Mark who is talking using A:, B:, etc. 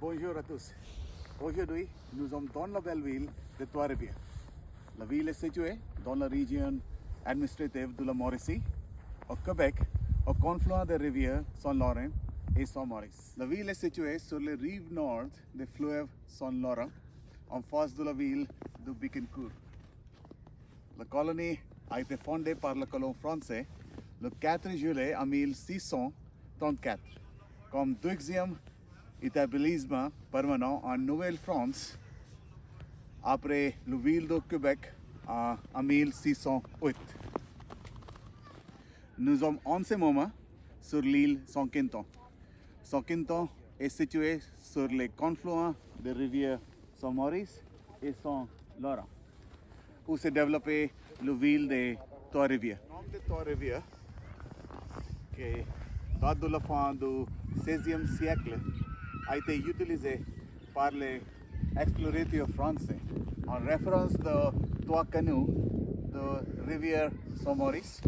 A: Bonjour à tous. Aujourd'hui, nous sommes dans la belle ville de Trois-Rivière. La ville est située dans la région administrative de la Mauricie, au Québec, au confluent des rivières Saint-Laurent et Saint-Maurice. La ville est située sur les rives nord des fleuves Saint-Laurent, en face de la ville de Bicancourt. La colonie a été fondée par le colon français le 4 juillet en 1634 comme deuxième établissement permanent en Nouvelle-France après la ville de Québec en 1608. Nous sommes en ce moment sur l'île Saint-Quentin. Saint-Quentin est situé sur les confluents des rivières Saint-Maurice et Saint-Laurent, où s'est développée la ville de Trois-Rivières. Le nom de Trois-Rivières, qui date de la fin du XVIe siècle, a été utilisé par les explorateurs français en référence de trois canaux de rivière Saint-Maurice